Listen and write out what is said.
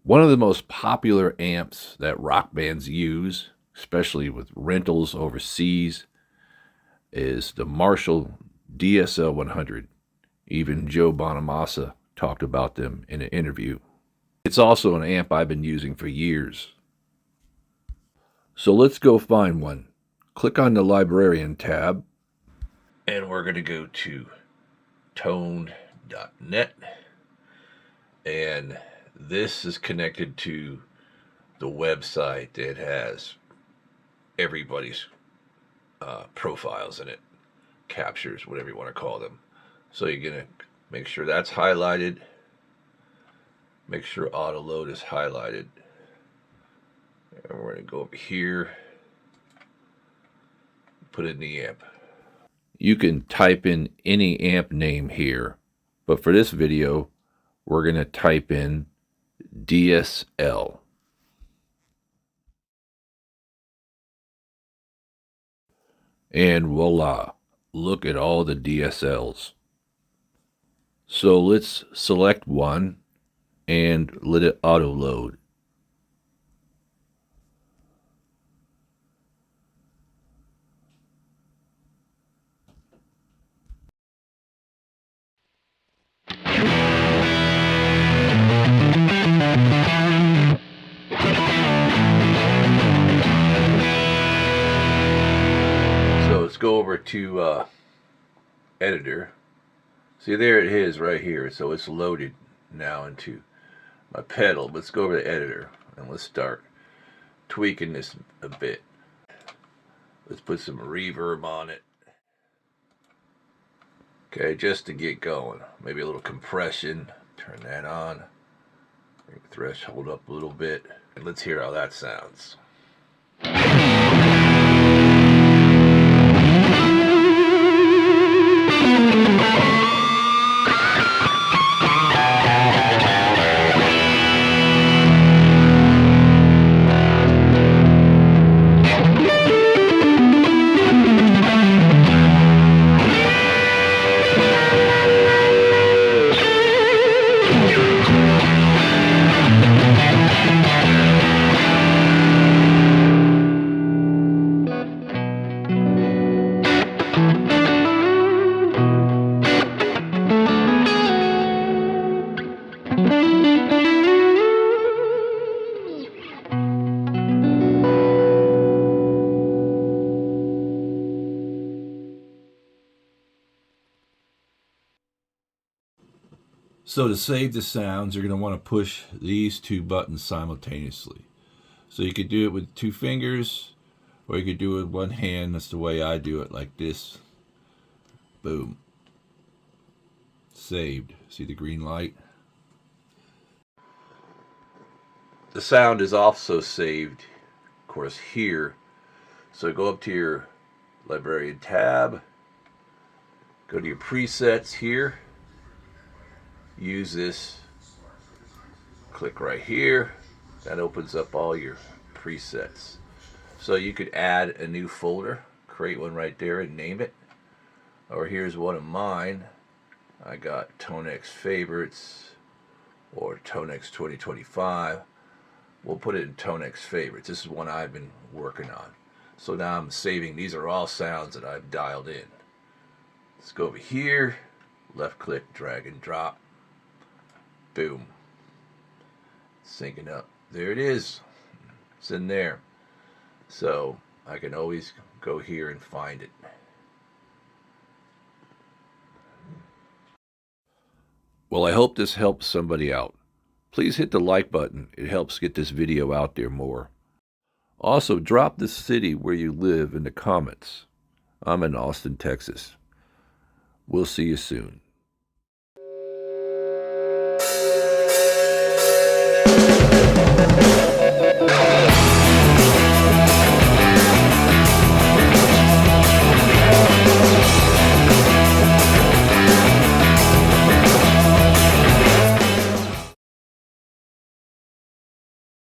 One of the most popular amps that rock bands use, especially with rentals overseas, is the Marshall DSL100. Even Joe Bonamassa talked about them in an interview. It's also an amp I've been using for years. So let's go find one. Click on the Librarian tab, and we're going to go to tone.net, and this is connected to the website that has everybody's profiles in it, captures, whatever you want to call them. So you're going to make sure that's highlighted. Make sure auto load is highlighted. And we're going to go over here, put in the amp. You can type in any amp name here, but for this video, we're going to type in DSL. And voila, look at all the DSLs. So let's select one and let it auto load. So let's go over to editor. See, there it is right here. So it's loaded now into my pedal. Let's go over to editor and let's start tweaking this a bit. Let's put some reverb on it. Okay, just to get going. Maybe a little compression. Turn that on. Bring the threshold up a little bit. And let's hear how that sounds. So to save the sounds, you're going to want to push these two buttons simultaneously. So you could do it with 2 fingers, or you could do it with 1 hand. That's the way I do it, like this. Boom. Saved. See the green light? The sound is also saved, of course, here. So go up to your Librarian tab, go to your presets here, use this, click right here, that opens up all your presets. So you could add a new folder, create one right there and name it. Or here's one of mine. I got Tonex Favorites or Tonex 2025. We'll put it in Tonex Favorites. This is one I've been working on. So now I'm saving. These are all sounds that I've dialed in. Let's go over here, left click, drag and drop. Boom. Syncing up. There it is. It's in there. So I can always go here and find it. Well, I hope this helps somebody out. Please hit the like button. It helps get this video out there more. Also, drop the city where you live in the comments. I'm in Austin, Texas. We'll see you soon.